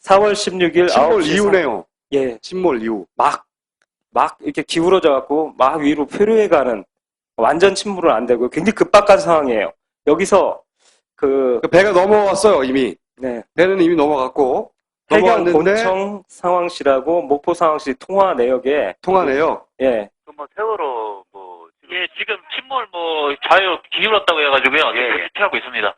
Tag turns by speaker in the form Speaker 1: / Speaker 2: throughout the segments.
Speaker 1: 4월 16일
Speaker 2: 침몰
Speaker 1: 9시
Speaker 2: 이후네요.
Speaker 1: 예,
Speaker 2: 침몰 이후.
Speaker 1: 막 이렇게 기울어져 갖고 막 위로 표류해 가는 완전 침몰은 안 되고 굉장히 급박한 상황이에요. 여기서 그
Speaker 2: 배가 넘어왔어요, 이미.
Speaker 1: 네,
Speaker 2: 배는 이미 넘어갔고.
Speaker 1: 해경
Speaker 2: 넘어왔는데
Speaker 1: 본청 상황실하고 목포 상황실 통화 내역에
Speaker 2: 통화네요.
Speaker 1: 예,
Speaker 3: 뭐 세월호 뭐 지금 침몰 뭐 좌우 기울었다고 해가지고요. 예, 피하고 있습니다.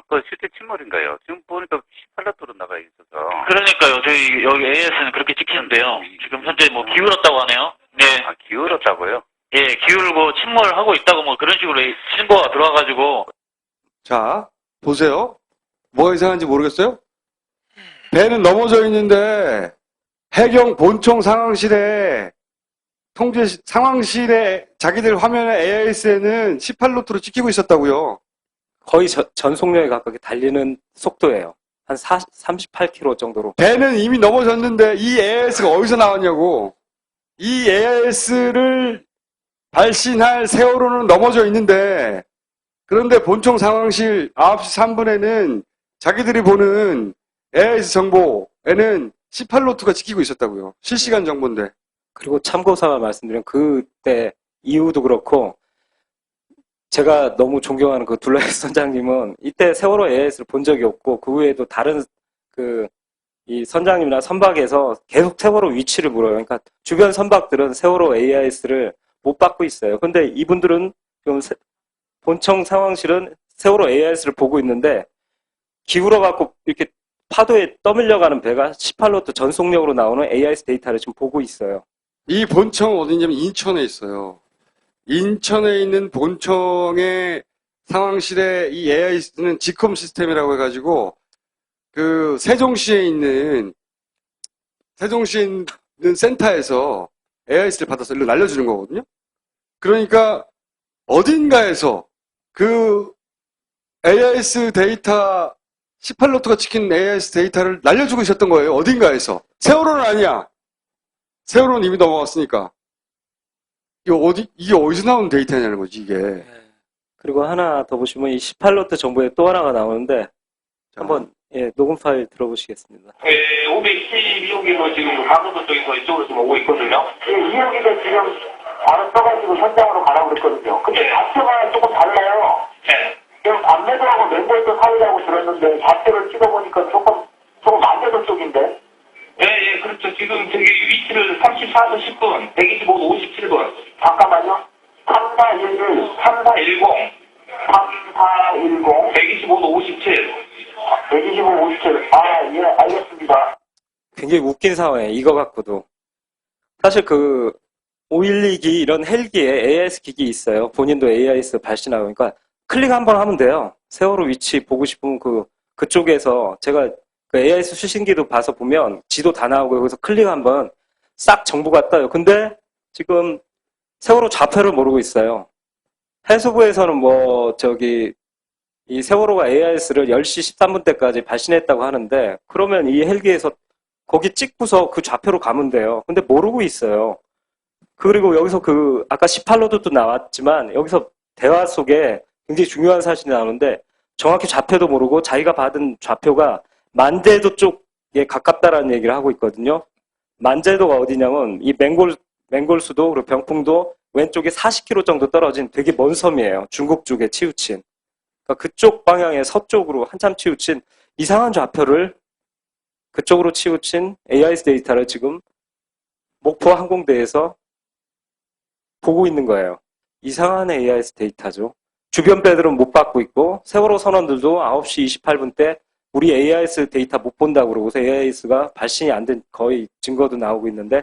Speaker 4: 그 실제 침몰인가요? 지금 보니까 18라토로 나가 있어서.
Speaker 3: 그러니까요. 저희 여기 AS는 그렇게 찍히는데요. 지금 현재 뭐 기울었다고 하네요. 네.
Speaker 4: 기울었다고요?
Speaker 3: 예, 기울고 침몰하고 있다고 뭐 그런 식으로 신고가 들어와가지고.
Speaker 2: 자, 보세요. 뭐가 이상한지 모르겠어요? 배는 넘어져 있는데 해경 본청 상황실에 상황실에 자기들 화면에 AIS에는 18노트로 찍히고 있었다고요.
Speaker 1: 거의 전속력에 가깝게 달리는 속도예요. 한 38km 정도로.
Speaker 2: 배는 이미 넘어졌는데 이 AIS가 어디서 나왔냐고. 이 AIS를 발신할 세월호는 넘어져 있는데 그런데 본청 상황실 9시 3분에는 자기들이 보는 AIS 정보에는 18노트가 찍히고 있었다고요. 실시간 정보인데.
Speaker 1: 그리고 참고사항을 말씀드리면 그때 이후도 그렇고 제가 너무 존경하는 그 둘레스 선장님은 이때 세월호 AIS를 본 적이 없고 그 후에도 다른 이 선장님이나 선박에서 계속 세월호 위치를 물어요. 그러니까 주변 선박들은 세월호 AIS를 못 받고 있어요. 근데 이분들은 지금 본청 상황실은 세월호 AIS를 보고 있는데 기울어 갖고 이렇게 파도에 떠밀려가는 배가 18노트 전속력으로 나오는 AIS 데이터를 지금 보고 있어요.
Speaker 2: 이 본청 어디냐면 인천에 있어요. 인천에 있는 본청의 상황실에 이 AIS는 지컴 시스템이라고 해가지고 그 세종시에 있는 센터에서 AIS를 받아서 일로 날려주는 거거든요. 그러니까 어딘가에서 그 AIS 데이터 18노트가 찍힌 AIS 데이터를 날려주고 있었던 거예요. 어딘가에서. 세월호는 아니야. 세월호는 이미 넘어갔으니까. 이게 어디서 나온 데이터냐는 거지, 이게.
Speaker 1: 그리고 하나 더 보시면 이 18노트 정보에 또 하나가 나오는데 한번 녹음 파일 들어보시겠습니다.
Speaker 3: 512호기로 지금 강원도 쪽에서 이쪽으로 지금 오고 있거든요.
Speaker 5: 이 여기가 지금 바로 써가지고 현장으로 가라고 그랬거든요. 근데 좌표가 조금 달라요.
Speaker 3: 네.
Speaker 5: 지금 안내도하고 멤버에서 사이라고 들었는데 좌표를 찍어보니까 조금 안내도 쪽인데.
Speaker 3: 예, 그렇죠. 지금 저기 위치를 34분 10분, 125도 57분.
Speaker 5: 잠깐만요. 3411,
Speaker 3: 3410,
Speaker 5: 3410,
Speaker 3: 125도 57.
Speaker 5: 125, 57. 예, 알겠습니다.
Speaker 1: 굉장히 웃긴 상황이에요. 이거 갖고도. 사실 그 512기 이런 헬기에 AIS 기기 있어요. 본인도 AIS 발신하고. 그러니까 클릭 한번 하면 돼요. 세월호 위치 보고 싶으면 그쪽에서 제가 그 AIS 수신기도 봐서 보면 지도 다 나오고 여기서 클릭 한번 싹 정보가 떠요. 근데 지금 세월호 좌표를 모르고 있어요. 해수부에서는 이 세월호가 AIS를 10시 13분 때까지 발신했다고 하는데 그러면 이 헬기에서 거기 찍고서 그 좌표로 가면 돼요. 근데 모르고 있어요. 그리고 여기서 아까 18로드도 나왔지만 여기서 대화 속에 굉장히 중요한 사실이 나오는데 정확히 좌표도 모르고 자기가 받은 좌표가 만제도 쪽에 가깝다라는 얘기를 하고 있거든요. 만제도가 어디냐면 이 맹골수도 그리고 병풍도 왼쪽에 40km 정도 떨어진 되게 먼 섬이에요. 중국 쪽에 치우친. 그러니까 그쪽 방향의 서쪽으로 한참 치우친 이상한 좌표를 그쪽으로 치우친 AIS 데이터를 지금 목포 항공대에서 보고 있는 거예요. 이상한 AIS 데이터죠. 주변 배들은 못 받고 있고 세월호 선원들도 9시 28분 때 우리 AIS 데이터 못 본다고 그러고서 AIS가 발신이 안 된 거의 증거도 나오고 있는데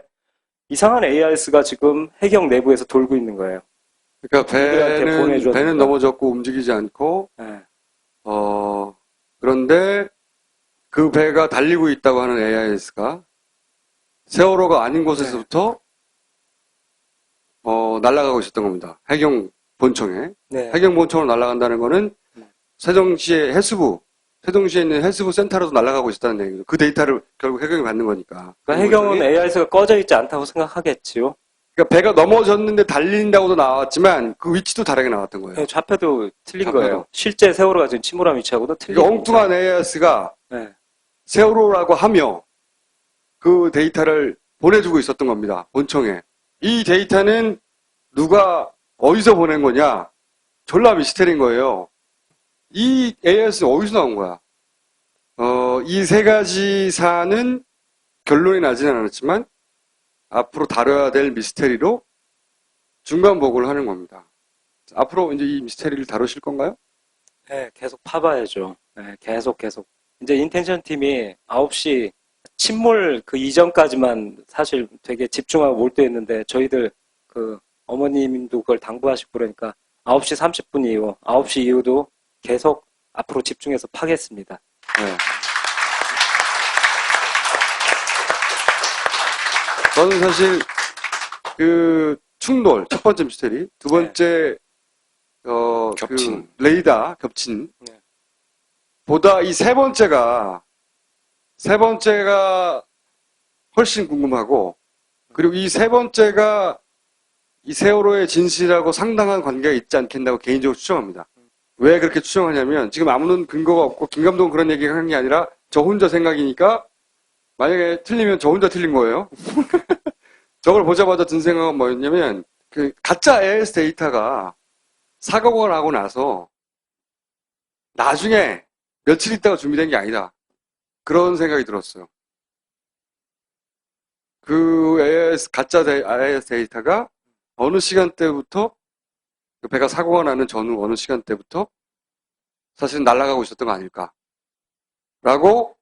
Speaker 1: 이상한 AIS가 지금 해경 내부에서 돌고 있는 거예요.
Speaker 2: 그러니까 배는 넘어졌고 움직이지 않고
Speaker 1: 네.
Speaker 2: 그런데 그 배가 달리고 있다고 하는 AIS가 세월호가 아닌 곳에서부터 날아가고 있었던 겁니다. 해경 본청에.
Speaker 1: 네.
Speaker 2: 해경 본청으로 날아간다는 거는 세종시의 세종시에 있는 해수부 센터로도 날아가고 있었다는 얘기죠. 그 데이터를 결국 해경이 받는 거니까.
Speaker 1: 그러니까 해경은 AIS가 꺼져 있지 않다고 생각하겠지요.
Speaker 2: 그러니까 배가 넘어졌는데 달린다고도 나왔지만 그 위치도 다르게 나왔던 거예요.
Speaker 1: 네, 좌표도 틀린 거예요. 실제 세월호가 지금 침몰한 위치하고도 틀린
Speaker 2: 그러니까 엉뚱한 AIS가
Speaker 1: 네.
Speaker 2: 세월호라고 하며 그 데이터를 보내주고 있었던 겁니다. 본청에. 이 데이터는 누가 어디서 보낸 거냐? 졸라 미스터리인 거예요. 이 AIS는 어디서 나온 거야? 이 세 가지 사안은 결론이 나지는 않았지만 앞으로 다뤄야 될 미스테리로 중간 보고를 하는 겁니다. 앞으로 이제 이 미스테리를 다루실 건가요?
Speaker 1: 네, 계속 파봐야죠. 네, 계속. 이제 인텐션 팀이 9시 침몰 그 이전까지만 사실 되게 집중하고 몰두했는데 저희들 그 어머님도 그걸 당부하시고 그러니까 9시 30분 이후, 9시 이후도 계속 앞으로 집중해서 파겠습니다.
Speaker 2: 네. 저는 사실 그 충돌 첫 번째 미스테리, 두 번째
Speaker 6: 겹친.
Speaker 2: 그 레이더 겹친
Speaker 1: 네.
Speaker 2: 보다 이 세 번째가 훨씬 궁금하고 그리고 이 세 번째가 이 세월호의 진실하고 상당한 관계가 있지 않겠다고 개인적으로 추정합니다. 왜 그렇게 추정하냐면 지금 아무런 근거가 없고 김 감독은 그런 얘기를 하는 게 아니라 저 혼자 생각이니까 만약에 틀리면 저 혼자 틀린 거예요. 저걸 보자마자 든 생각은 뭐였냐면 그 가짜 AIS 데이터가 사고가 나고 나서 나중에 며칠 있다가 준비된 게 아니다. 그런 생각이 들었어요. 그 가짜 AIS 데이터가 어느 시간대부터 그 배가 사고가 나는 전후 어느 시간대부터 사실은 날아가고 있었던 거 아닐까. 라고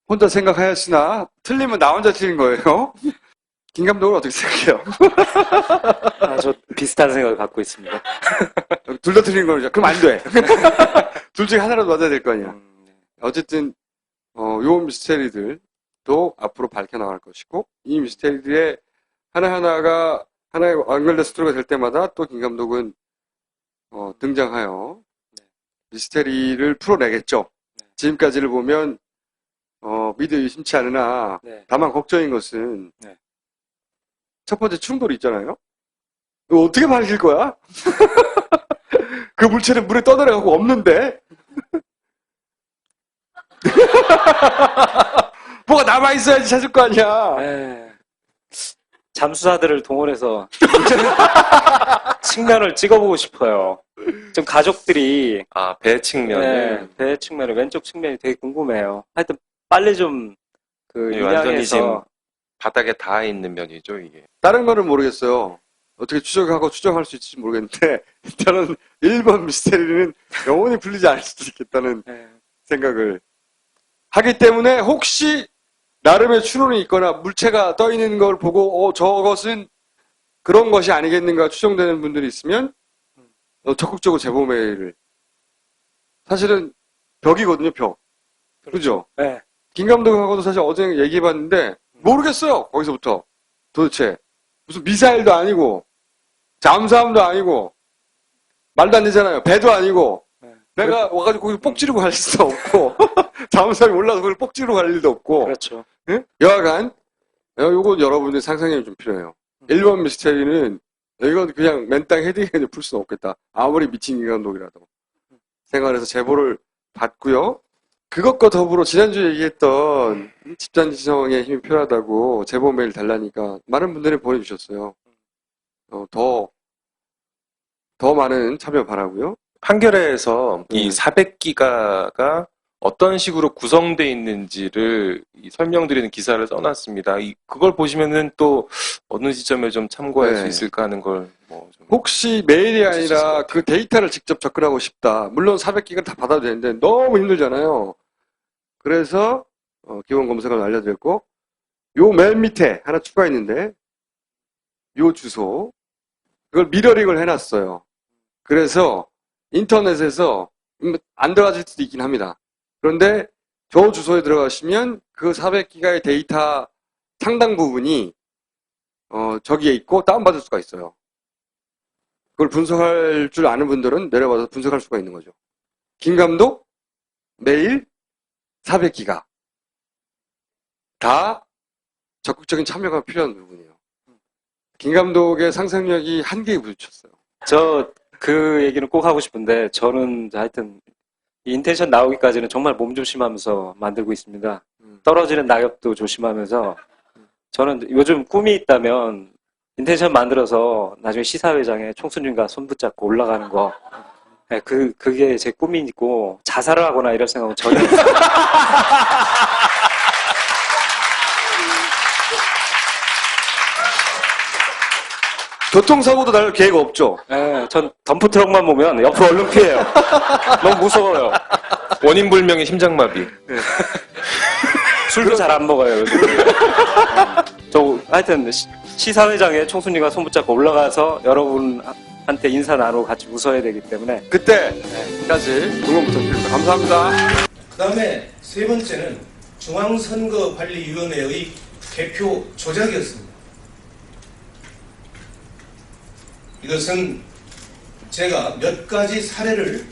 Speaker 2: 혼자 생각하였으나 틀리면 나 혼자 틀린 거예요. 김 감독은 어떻게 생각해요?
Speaker 1: 저 비슷한 생각을 갖고 있습니다.
Speaker 2: 둘 다 틀린 거죠. 그럼 안 돼. 둘 중에 하나라도 맞아야 될 거 아니야. 어쨌든 요 미스테리들도 앞으로 밝혀나갈 것이고 이 미스테리들의 하나하나가 하나의 연결된 스토리가 될 때마다 또 김 감독은 등장하여 미스테리를 풀어내겠죠. 지금까지를 보면 믿어 의심치 않으나
Speaker 1: 네.
Speaker 2: 다만 걱정인 것은
Speaker 1: 네.
Speaker 2: 첫 번째 충돌이 있잖아요. 이거 어떻게 밝힐 거야? 그 물체는 물에 떠내려가고 없는데 뭐가 남아있어야지 찾을 거 아니야.
Speaker 1: 네. 잠수사들을 동원해서 측면을 찍어보고 싶어요. 좀 가족들이
Speaker 6: 배 측면을.
Speaker 1: 배 측면을 왼쪽 측면이 되게 궁금해요. 하여튼 빨리 좀 그
Speaker 6: 네, 완전히 지금
Speaker 1: 인양해서
Speaker 6: 바닥에 닿아 있는 면이죠, 이게.
Speaker 2: 다른 거는 모르겠어요. 어떻게 추정할 수 있을지 모르겠는데 일단은 1번 미스테리는 영원히 풀리지 않을 수도 있겠다는
Speaker 1: 네.
Speaker 2: 생각을 하기 때문에 혹시 나름의 추론이 있거나 물체가 떠 있는 걸 보고 저것은 그런 것이 아니겠는가 추정되는 분들이 있으면 적극적으로 제보 메일을 사실은 벽이거든요, 벽. 그죠?
Speaker 1: 네.
Speaker 2: 김 감독하고도 사실 어제 얘기해봤는데 모르겠어요. 거기서부터 도대체 무슨 미사일도 아니고 잠수함도 아니고 말도 안 되잖아요. 배도 아니고
Speaker 1: 네.
Speaker 2: 배가 와가지고 거기서 뽁 지르고 갈 수도 없고 잠수함이 올라서 그걸 뽁 지르고 갈 일도 없고
Speaker 1: 그렇죠.
Speaker 2: 응? 여하간 요거 여러분들 상상력이 좀 필요해요. 1번 미스테리는 이건 그냥 맨땅 헤딩에 풀 수는 없겠다. 아무리 미친 김 감독이라도 생각해서 제보를 받고요. 그것과 더불어 지난주에 얘기했던 집단지성의 힘이 필요하다고 제보 메일 달라니까 많은 분들이 보내주셨어요. 더 많은 참여 바라고요.
Speaker 6: 판결에서 이 400기가가 어떤 식으로 구성되어 있는지를 설명드리는 기사를 써놨습니다. 그걸 보시면은 또 어느 시점에 좀 참고할
Speaker 2: 네.
Speaker 6: 수 있을까 하는 걸 좀
Speaker 2: 혹시 메일이
Speaker 6: 볼수 있을 것
Speaker 2: 아니라
Speaker 6: 같아요.
Speaker 2: 그 데이터를 직접 접근하고 싶다. 물론 400기가 다 받아도 되는데 너무 힘들잖아요. 그래서 기본 검색을 알려드렸고 요 맨 밑에 하나 추가했는데 요 주소 그걸 미러링을 해놨어요. 그래서 인터넷에서 안 들어가실 수도 있긴 합니다. 그런데 저 주소에 들어가시면 그 400기가의 데이터 상당 부분이 저기에 있고 다운받을 수가 있어요. 그걸 분석할 줄 아는 분들은 내려와서 분석할 수가 있는 거죠. 김 감독 매일 400기가 다 적극적인 참여가 필요한 부분이에요. 김 감독의 상상력이 한계에 부딪혔어요.
Speaker 1: 저 그 얘기는 꼭 하고 싶은데 저는 하여튼 이 인텐션 나오기까지는 정말 몸조심하면서 만들고 있습니다. 떨어지는 낙엽도 조심하면서 저는 요즘 꿈이 있다면 인텐션 만들어서 나중에 시사회장에 총수님과 손 붙잡고 올라가는 거. 네, 그게 제 꿈이고 자살을 하거나 이럴 생각은 전혀 없어요.
Speaker 2: 교통사고도 날 계획 없죠?
Speaker 1: 네, 전 덤프트럭만 보면 옆으로 얼른 피해요. 너무 무서워요.
Speaker 6: 원인 불명의 심장마비.
Speaker 1: 술도 잘 안 먹어요. 요즘. 저 하여튼 시사회장에 총수님과 손 붙잡고 올라가서 여러분한테 인사 나누고 같이 웃어야 되기 때문에
Speaker 2: 그때까지 응원 부탁드립니다. 감사합니다.
Speaker 7: 그 다음에 세 번째는 중앙선거관리위원회의 개표 조작이었습니다. 이것은 제가 몇 가지 사례를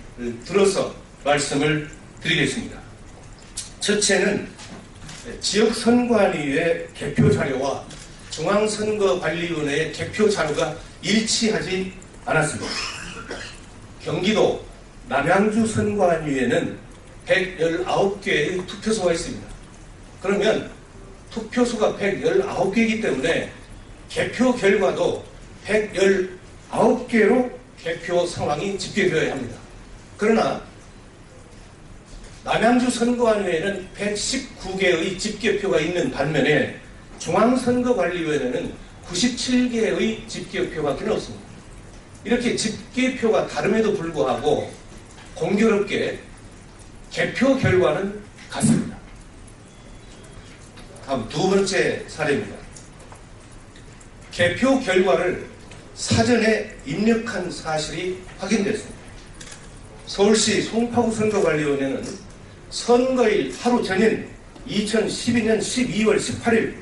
Speaker 7: 들어서 말씀을 드리겠습니다. 첫째는 지역선관위의 개표 자료와 중앙선거관리위원회의 개표 자료가 일치하지 않았습니다. 경기도 남양주 선관위에는 119개의 투표소가 있습니다. 그러면 투표소가 119개이기 때문에 개표 결과도 119개로 개표 상황이 집계되어야 합니다. 그러나 남양주 선거관위에는 119개의 집계표가 있는 반면에 중앙선거관리위원회는 97개의 집계표밖에 없습니다. 이렇게 집계표가 다름에도 불구하고 공교롭게 개표 결과는 같습니다. 다음 두 번째 사례입니다. 개표 결과를 사전에 입력한 사실이 확인됐습니다. 서울시 송파구 선거관리위원회는 선거일 하루 전인 2012년 12월 18일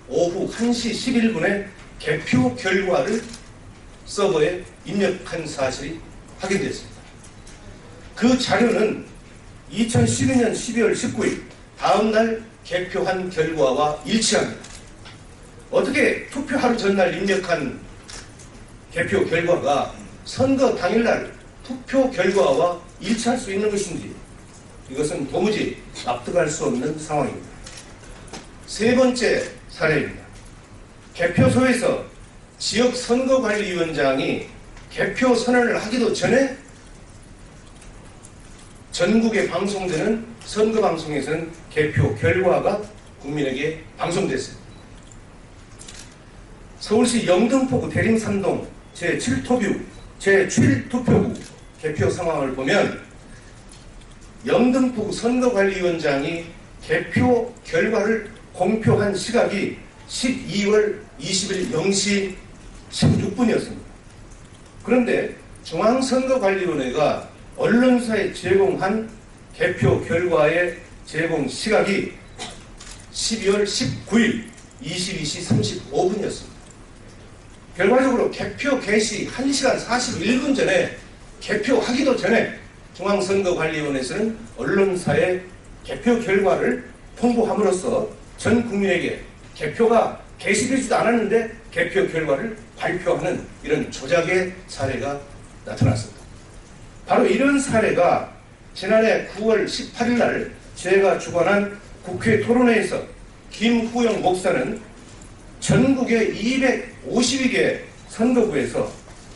Speaker 7: 오후 1시 11분에 개표 결과를 서버에 입력한 사실이 확인됐습니다. 그 자료는 2012년 12월 19일 다음날 개표한 결과와 일치합니다. 어떻게 투표 하루 전날 입력한 개표 결과가 선거 당일날 투표 결과와 일치할 수 있는 것인지 이것은 도무지 납득할 수 없는 상황입니다. 세 번째 사례입니다. 개표소에서 지역선거관리위원장이 개표 선언을 하기도 전에 전국에 방송되는 선거방송에서는 개표 결과가 국민에게 방송됐습니다. 서울시 영등포구 대림삼동 제7투표구 개표 상황을 보면 영등포구 선거관리위원장이 개표 결과를 공표한 시각이 12월 20일 0시 16분이었습니다. 그런데 중앙선거관리위원회가 언론사에 제공한 개표 결과의 제공 시각이 12월 19일 22시 35분이었습니다. 결과적으로 개표 개시 1시간 41분 전에 개표하기도 전에 중앙선거관리위원회에서는 언론사에 개표 결과를 통보함으로써 전 국민에게 개표가 개시되지도 않았는데 개표 결과를 발표하는 이런 조작의 사례가 나타났습니다. 바로 이런 사례가 지난해 9월 18일 날 제가 주관한 국회 토론회에서 김후영 목사는 전국의 252개 선거구에서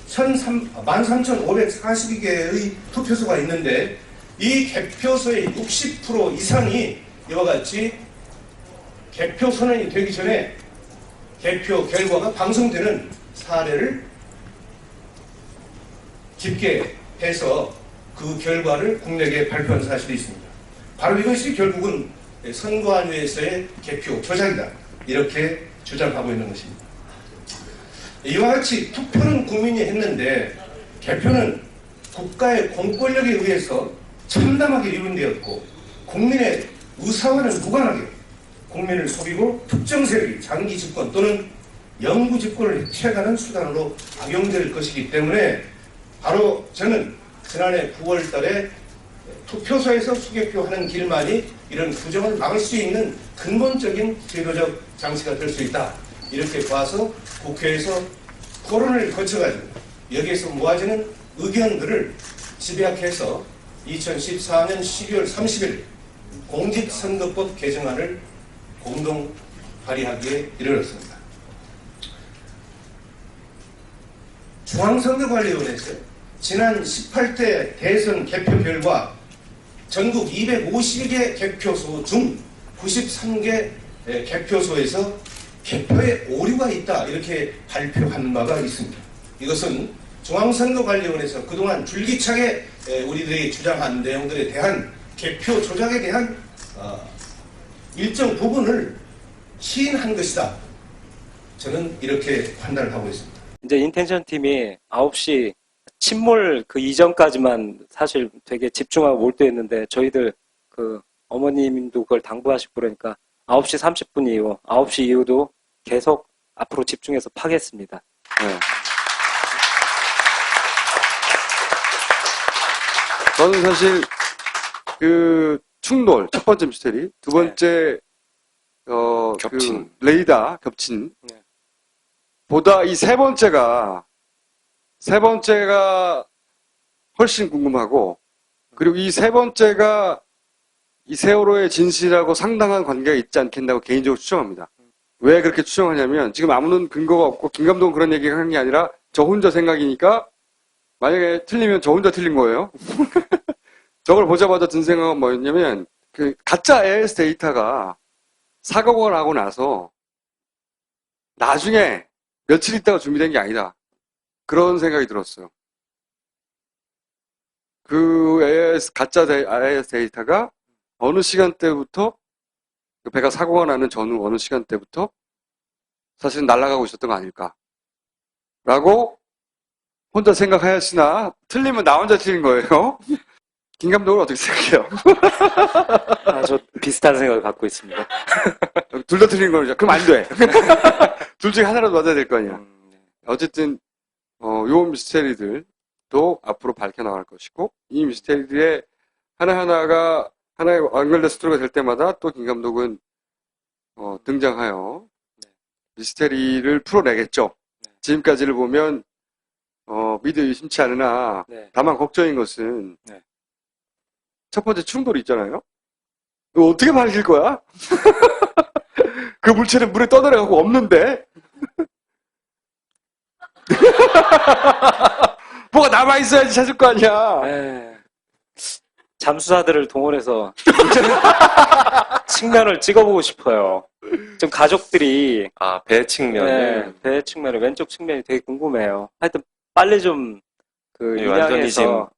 Speaker 7: 13,542개의 투표소가 있는데 이 개표소의 60% 이상이 이와 같이 개표 선언이 되기 전에 개표 결과가 방송되는 사례를 집계해서 그 결과를 국내에 발표한 사실이 있습니다. 바로 이것이 결국은 선거안위에서의 개표 조작이다. 이렇게 주장하고 있는 것입니다. 이와 같이 투표는 국민이 했는데 개표는 국가의 공권력에 의해서 참담하게 이룬되었고 국민의 의사와는 무관하게 국민을 속이고 특정 세력이 장기 집권 또는 영구 집권을 취해가는 수단으로 악용될 것이기 때문에 바로 저는 지난해 9월 달에 투표소에서 수개표하는 길만이 이런 부정을 막을 수 있는 근본적인 제도적 장치가 될 수 있다. 이렇게 봐서 국회에서 토론을 거쳐가지고 여기에서 모아지는 의견들을 집약해서 2014년 12월 30일 공직선거법 개정안을 공동 발의하기에 이르렀습니다. 중앙선거관리위원회에서 지난 18대 대선 개표 결과 전국 250개 개표소 중 93개 개표소에서 개표에 오류가 있다 이렇게 발표한 바가 있습니다. 이것은 중앙선거관리위원회에서 그동안 줄기차게 우리들이 주장한 내용들에 대한 개표 조작에 대한 일정 부분을 시인한 것이다. 저는 이렇게 판단을 하고 있습니다.
Speaker 1: 이제 인텐션 팀이 9시 침몰 그 이전까지만 사실 되게 집중하고 몰두했는데 저희들 그 어머님도 그걸 당부하시고 그러니까 9시 30분 이후, 9시 이후도 계속 앞으로 집중해서 파겠습니다.
Speaker 2: 네. 저는 사실 그 충돌 첫 번째 미스테리, 두 번째
Speaker 6: 겹친.
Speaker 2: 그 레이더 겹친
Speaker 1: 네.
Speaker 2: 보다 이 세 번째가 훨씬 궁금하고, 그리고 이 세 번째가 이 세월호의 진실하고 상당한 관계가 있지 않겠다고 개인적으로 추정합니다. 왜 그렇게 추정하냐면 지금 아무런 근거가 없고 김 감독은 그런 얘기를 하는 게 아니라 저 혼자 생각이니까 만약에 틀리면 저 혼자 틀린 거예요. 저걸 보자마자 든 생각은 뭐였냐면 그 가짜 AIS 데이터가 사고가 나고 나서 나중에 며칠 있다가 준비된 게 아니다. 그런 생각이 들었어요. 그 AIS, 가짜 AIS 데이터가 어느 시간대부터 배가 사고가 나는 전후 어느 시간대부터 사실은 날아가고 있었던 거 아닐까. 라고 혼자 생각하였으나 틀리면 나 혼자 틀린 거예요. 김 감독은 어떻게 생각해요?
Speaker 1: 저 비슷한 생각을 갖고 있습니다.
Speaker 2: 둘 다 틀린 거죠. 그럼 안 돼. 둘 중에 하나라도 맞아야 될 거 아니야. 어쨌든 요 미스테리들도 앞으로 밝혀나갈 것이고, 이 미스테리들의 하나하나가 하나의 연결된 스토리가 될 때마다 또 김 감독은 등장하여 미스테리를 풀어내겠죠. 지금까지를 보면 믿어 의심치 않으나
Speaker 1: 네.
Speaker 2: 다만 걱정인 것은
Speaker 1: 네.
Speaker 2: 첫 번째 충돌이 있잖아요. 이거 어떻게 밝힐 거야? 그 물체는 물에 떠내려가고 없는데 뭐가 남아있어야지 찾을 거 아니야.
Speaker 1: 잠수사들을 동원해서 측면을 찍어보고 싶어요. 좀 가족들이
Speaker 6: 배 측면을.
Speaker 1: 배 측면을 왼쪽 측면이 되게 궁금해요. 하여튼 빨리 좀 그
Speaker 6: 완전히 지금
Speaker 1: 인양해서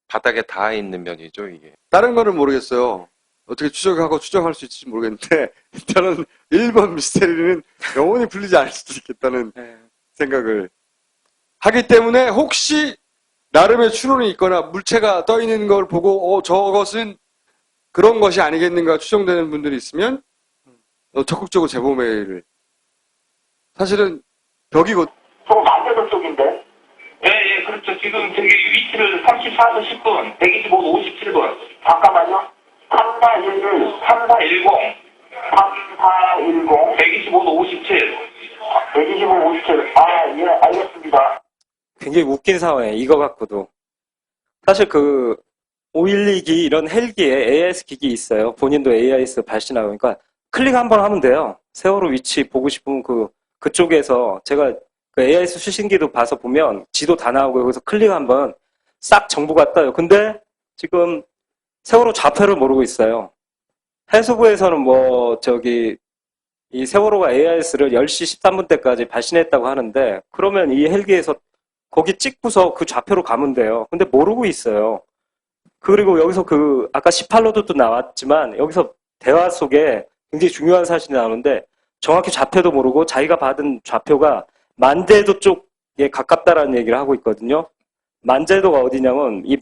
Speaker 6: 바닥에 닿아 있는 면이죠, 이게.
Speaker 2: 다른 거는 모르겠어요. 어떻게 추적하고 추정할 수 있을지 모르겠는데 일단은 1번 미스테리는 영원히 풀리지 않을 수도 있겠다는 생각을 하기 때문에, 혹시 나름의 추론이 있거나 물체가 떠 있는 걸 보고 저것은 그런 것이 아니겠는가 추정되는 분들이 있으면 적극적으로 제보 메일을. 사실은 벽이고
Speaker 5: 조금 만들던 쪽인데.
Speaker 3: 예, 그렇죠. 지금 저기 위치를 34도 10분, 125도 57분,
Speaker 5: 잠깐만요. 3411,
Speaker 3: 3410,
Speaker 5: 3410,
Speaker 3: 125도 57.
Speaker 5: 125, 57. 예, 알겠습니다.
Speaker 1: 굉장히 웃긴 상황이에요. 이거 갖고도. 사실 그 512기 이런 헬기에 AIS 기기 있어요. 본인도 AIS 발신하고. 그러니까 클릭 한번 하면 돼요. 세월호 위치 보고 싶으면 그쪽에서 제가 그 AIS 수신기도 봐서 보면 지도 다 나오고 여기서 클릭 한번 싹 정보가 떠요. 근데 지금 세월호 좌표를 모르고 있어요. 해수부에서는 이 세월호가 AIS를 10시 13분 때까지 발신했다고 하는데, 그러면 이 헬기에서 거기 찍고서 그 좌표로 가면 돼요. 근데 모르고 있어요. 그리고 여기서 아까 18로드도 나왔지만, 여기서 대화 속에 굉장히 중요한 사실이 나오는데, 정확히 좌표도 모르고 자기가 받은 좌표가 만제도 쪽에 가깝다라는 얘기를 하고 있거든요. 만제도가 어디냐면, 이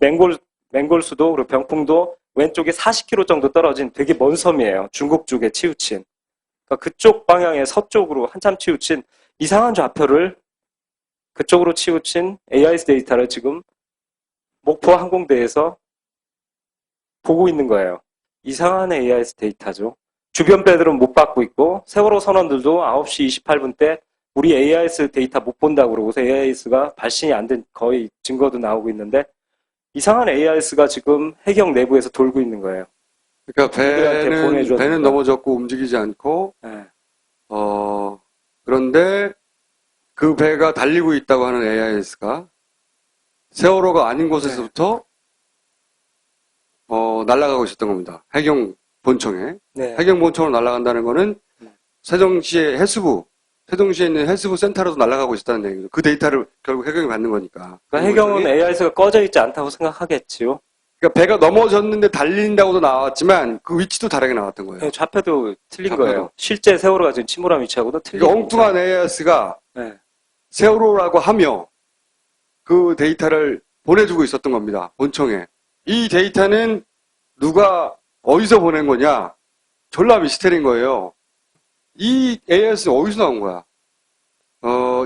Speaker 1: 맹골수도, 그리고 병풍도 왼쪽에 40km 정도 떨어진 되게 먼 섬이에요. 중국 쪽에 치우친. 그러니까 그쪽 방향의 서쪽으로 한참 치우친 이상한 좌표를, 그쪽으로 치우친 AIS 데이터를 지금 목포 항공대에서 보고 있는 거예요. 이상한 AIS 데이터죠. 주변 배들은 못 받고 있고, 세월호 선원들도 9시 28분 때 우리 AIS 데이터 못 본다고 그러고서 AIS가 발신이 안 된 거의 증거도 나오고 있는데, 이상한 AIS가 지금 해경 내부에서 돌고 있는 거예요.
Speaker 2: 그러니까
Speaker 1: 우리한테 보내줬습니다.
Speaker 2: 배는 넘어졌고 움직이지 않고,
Speaker 1: 네.
Speaker 2: 그런데 그 배가 달리고 있다고 하는 AIS가 세월호가 아닌 곳에서부터 날아가고 있었던 겁니다. 해경 본청에.
Speaker 1: 네.
Speaker 2: 해경 본청으로 날아간다는 거는 세종시의 해수부, 세종시에 있는 해수부 센터로도 날아가고 있었다는 얘기죠. 그 데이터를 결국 해경이 받는 거니까.
Speaker 1: 그러니까 해경은 AIS가 꺼져 있지 않다고 생각하겠지요.
Speaker 2: 그러니까 배가 넘어졌는데 달린다고도 나왔지만 그 위치도 다르게 나왔던 거예요.
Speaker 1: 네, 좌표도 틀린
Speaker 2: 좌표도.
Speaker 1: 거예요. 실제 세월호가 지금 침몰한 위치하고도 틀린
Speaker 2: 그러니까 엉뚱한 AIS가
Speaker 1: 네.
Speaker 2: 세월호라고 하며 그 데이터를 보내주고 있었던 겁니다. 본청에. 이 데이터는 누가 어디서 보낸 거냐? 졸라 미스터리인 거예요. 이 AIS는 어디서 나온 거야?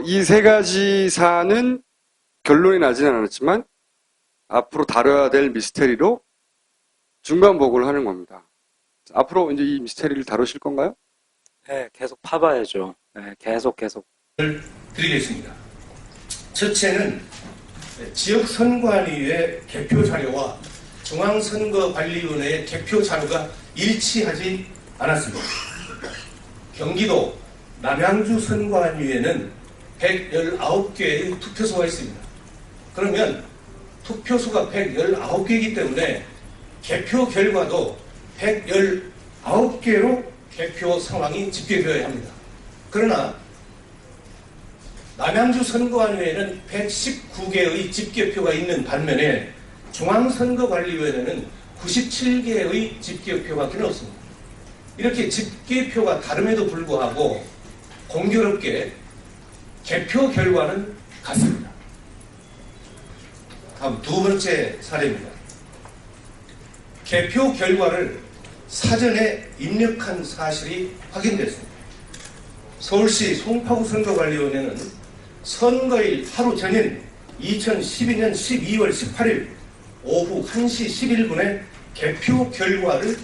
Speaker 2: 이 세 가지 사안은 결론이 나지는 않았지만 앞으로 다뤄야 될 미스터리로 중간 보고를 하는 겁니다. 앞으로 이제 이 미스터리를 다루실 건가요?
Speaker 1: 네, 계속 파봐야죠. 네, 계속.
Speaker 7: 드리겠습니다. 첫째는 지역선관위의 개표 자료와 중앙선거관리위원회의 개표 자료가 일치하지 않았습니다. 경기도 남양주 선관위에는 119개의 투표소가 있습니다. 그러면 투표소가 119개이기 때문에 개표 결과도 119개로 개표 상황이 집계되어야 합니다. 그러나 남양주 선거관위에는 119개의 집계표가 있는 반면에 중앙선거관리위원회는 97개의 집계표밖에 없습니다. 이렇게 집계표가 다름에도 불구하고 공교롭게 개표 결과는 같습니다. 다음 두 번째 사례입니다. 개표 결과를 사전에 입력한 사실이 확인됐습니다. 서울시 송파구 선거관리위원회는 선거일 하루 전인 2012년 12월 18일 오후 1시 11분에 개표 결과를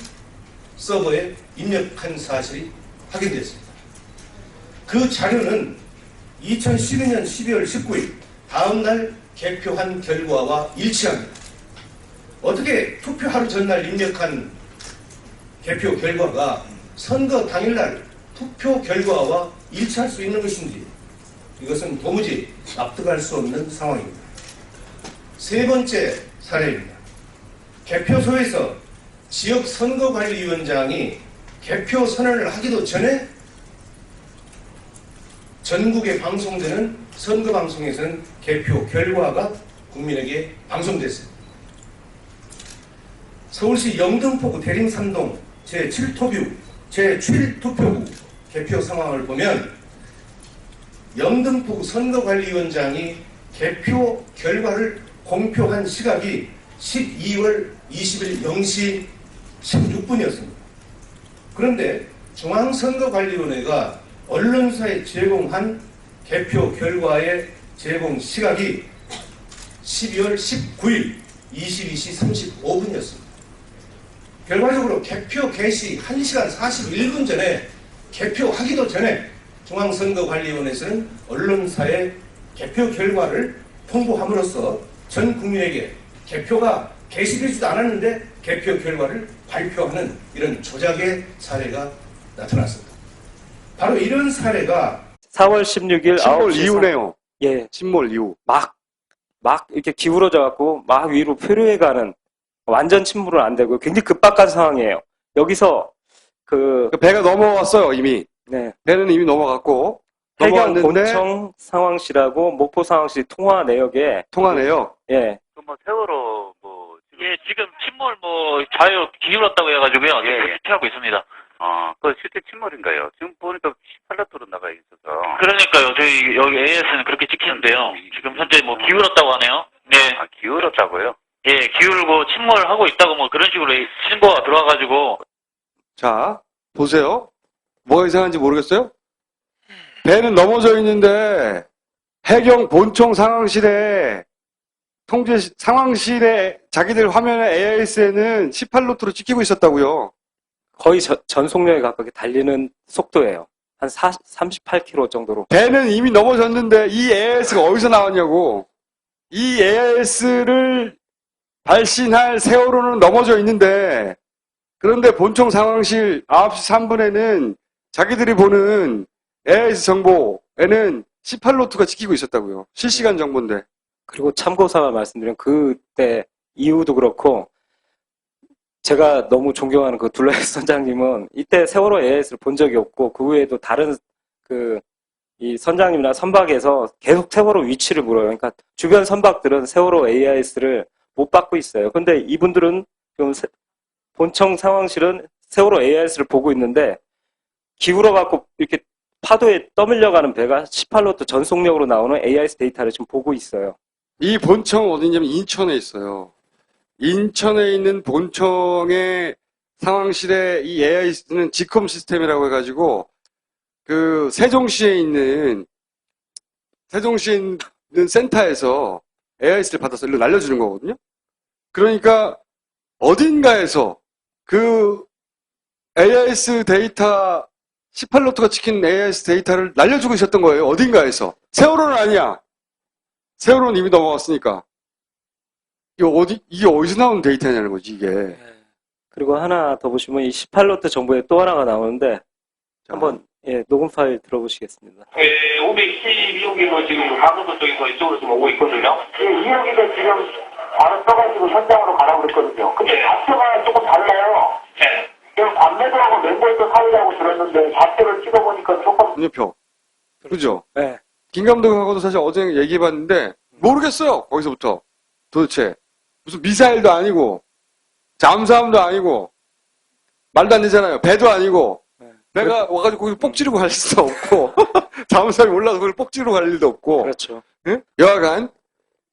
Speaker 7: 서버에 입력한 사실이 확인됐습니다. 그 자료는 2012년 12월 19일 다음날 개표한 결과와 일치합니다. 어떻게 투표 하루 전날 입력한 개표 결과가 선거 당일날 투표 결과와 일치할 수 있는 것인지 이것은 도무지 납득할 수 없는 상황입니다. 세 번째 사례입니다. 개표소에서 지역선거관리위원장이 개표 선언을 하기도 전에 전국에 방송되는 선거방송에서는 개표 결과가 국민에게 방송됐습니다. 서울시 영등포구 대림삼동 제7토뷰 제7투표구 개표 상황을 보면 영등포구 선거관리위원장이 개표 결과를 공표한 시각이 12월 20일 0시 16분이었습니다. 그런데 중앙선거관리위원회가 언론사에 제공한 개표 결과의 제공 시각이 12월 19일 22시 35분이었습니다. 결과적으로 개표 개시 1시간 41분 전에 개표하기도 전에 중앙선거관리위원회에서는 언론사에 개표 결과를 통보함으로써 전 국민에게 개표가 개시되지도 않았는데 개표 결과를 발표하는 이런 조작의 사례가 나타났습니다. 바로 이런 사례가
Speaker 1: 4월 16일
Speaker 2: 침몰
Speaker 1: 9시
Speaker 2: 이후네요.
Speaker 1: 예,
Speaker 2: 침몰 이후.
Speaker 1: 막 이렇게 기울어져 갖고 막 위로 표류해 가는 완전 침몰은 안 되고 굉장히 급박한 상황이에요. 여기서
Speaker 2: 그 배가 넘어왔어요, 이미.
Speaker 1: 네,
Speaker 2: 배는 이미 넘어갔고
Speaker 1: 해경
Speaker 2: 넘어왔는데
Speaker 1: 본청 상황실하고 목포 상황실 통화 내역에
Speaker 2: 통하네요.
Speaker 1: 예,
Speaker 3: 뭐 세월호 예, 지금 침몰 좌우 기울었다고 해가지고요.
Speaker 4: 예.
Speaker 3: 실패하고 있습니다.
Speaker 4: 그 실제 침몰인가요? 지금 보니까 18라토로 나가 있어서.
Speaker 3: 그러니까요. 저희 여기 AS는 그렇게 찍히는데요. 지금 현재 기울었다고 하네요. 네.
Speaker 4: 기울었다고요?
Speaker 3: 예, 기울고 침몰하고 있다고 그런 식으로 신고가 들어와가지고.
Speaker 2: 자, 보세요. 뭐가 이상한지 모르겠어요? 배는 넘어져 있는데 해경 본청 상황실에 상황실에 자기들 화면에 AIS에는 18로트로 찍히고 있었다고요.
Speaker 1: 거의 전속력에 가깝게 달리는 속도예요. 한 38km 정도로.
Speaker 2: 배는 이미 넘어졌는데 이 AIS가 어디서 나왔냐고. 이 AIS를 발신할 세월호는 넘어져 있는데, 그런데 본청 상황실 9시 3분에는 자기들이 보는 AIS 정보에는 18로트가 찍히고 있었다고요. 실시간 정보인데.
Speaker 1: 그리고 참고삼아 말씀드리면 그때 이후도 그렇고 제가 너무 존경하는 그 둘레스 선장님은 이때 세월호 AIS를 본 적이 없고 그 후에도 다른 이 선장님이나 선박에서 계속 세월호 위치를 물어요. 그러니까 주변 선박들은 세월호 AIS를 못 받고 있어요. 근데 이분들은 지금 본청 상황실은 세월호 AIS를 보고 있는데 기울어 갖고 이렇게 파도에 떠밀려가는 배가 18로트 전속력으로 나오는 AIS 데이터를 지금 보고 있어요.
Speaker 2: 이 본청 어디냐면 인천에 있어요. 인천에 있는 본청의 상황실에 이 AIS는 지컴 시스템이라고 해가지고 그 세종시에 있는 센터에서 AIS를 받아서 일로 날려주는 거거든요. 그러니까 어딘가에서 그 AIS 데이터 18로트가 찍힌 AIS 데이터를 날려주고 있었던 거예요. 어딘가에서. 세월호는 아니야. 세월호는 이미 넘어갔으니까. 이게 어디서 나온 데이터냐는 거지, 이게.
Speaker 1: 그리고 하나 더 보시면 이 18로트 정보에 또 하나가 나오는데 한번 녹음 파일 들어보시겠습니다.
Speaker 5: 512호기로 지금 강원도 쪽에서 이쪽으로 지금 오고 있거든요. 예, 2호기가 지금 바로 써가지고 현장으로 가라고 그랬거든요. 근데 좌표가 조금 달라요.
Speaker 3: 네.
Speaker 5: 지금 관매도하고 멤버에서 사이라고 들었는데 좌표를 찍어보니까 조금
Speaker 2: 음료표. 그죠?
Speaker 1: 네.
Speaker 2: 김 감독하고도 사실 어제 얘기해봤는데 모르겠어요. 거기서부터. 도대체. 무슨 미사일도 아니고 잠수함도 아니고 말도 안 되잖아요. 배도 아니고 배가 와가지고 거기 뽁 지르고 갈 수도 없고 잠수함이 올라서 거기 뽁 지르고 갈 일도 없고
Speaker 1: 그렇죠.
Speaker 2: 응? 여하간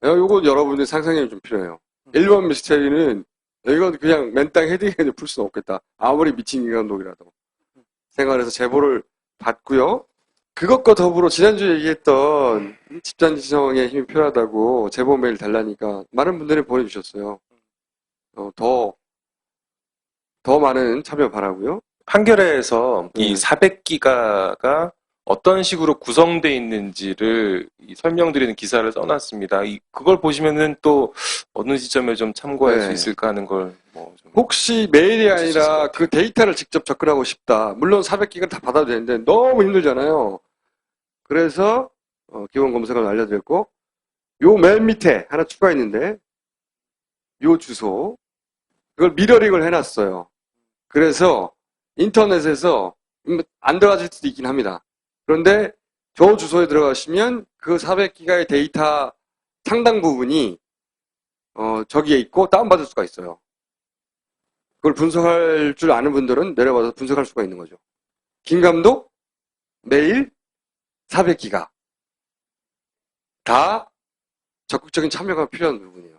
Speaker 2: 요거 여러분들 상상력이 좀 필요해요. 1번 미스테리는 이건 그냥 맨땅 헤딩해도 풀 수는 없겠다. 아무리 미친 인간독이라도 생활에서 제보를 받고요. 그것과 더불어 지난주에 얘기했던 집단지성의 힘이 필요하다고 제보 메일 달라니까 많은 분들이 보내주셨어요. 더 많은 참여 바라고요.
Speaker 6: 한겨레에서 이 400기가가 어떤 식으로 구성되어 있는지를 설명드리는 기사를 써놨습니다. 그걸 보시면은 또 어느 시점에 좀 참고할 수 있을까 하는 걸 좀
Speaker 2: 혹시 메일이 아니라 그 데이터를 직접 접근하고 싶다. 물론 400기가 다 받아도 되는데 너무 힘들잖아요. 그래서 기본 검색어를 알려드렸고 요 맨 밑에 하나 추가했는데 요 주소 그걸 미러링을 해놨어요. 그래서 인터넷에서 안 들어가실 수도 있긴 합니다. 그런데 저 주소에 들어가시면 그 400기가의 데이터 상당 부분이 저기에 있고 다운받을 수가 있어요. 그걸 분석할 줄 아는 분들은 내려와서 분석할 수가 있는 거죠. 김 감독 매일 400기가 다 적극적인 참여가 필요한 부분이에요.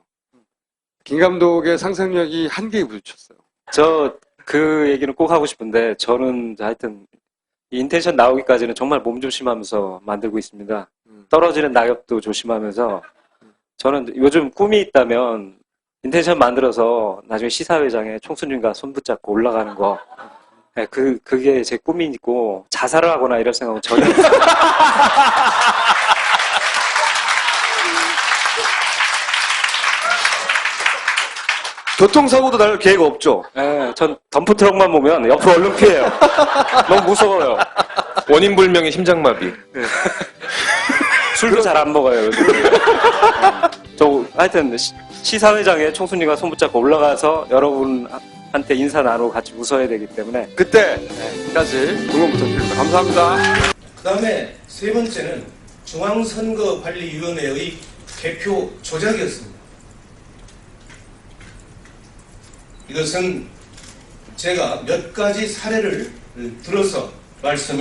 Speaker 2: 김 감독의 상상력이 한계에 부딪혔어요.
Speaker 1: 저 그 얘기는 꼭 하고 싶은데 저는 하여튼 이 인텐션 나오기까지는 정말 몸조심하면서 만들고 있습니다. 떨어지는 낙엽도 조심하면서 저는 요즘 꿈이 있다면 인텐션 만들어서 나중에 시사회장에 총수님과 손 붙잡고 올라가는 거 네, 그게 제 꿈이고 자살을 하거나 이럴 생각은 전혀 없어요.
Speaker 2: 교통사고도 날 계획 없죠?
Speaker 1: 네, 전 덤프트럭만 보면 옆으로 얼른 피해요. 너무 무서워요.
Speaker 6: 원인 불명의 심장마비.
Speaker 1: 술도 잘 안 먹어요. 요즘. 저 하여튼 시사회장에 총수님과 손 붙잡고 올라가서 여러분한테 인사 나누고 같이 웃어야 되기 때문에
Speaker 2: 그때까지 응원 부탁드립니다. 감사합니다.
Speaker 7: 그 다음에 세 번째는 중앙선거관리위원회의 개표 조작이었습니다. 이것은 제가 몇 가지 사례를 들어서 말씀을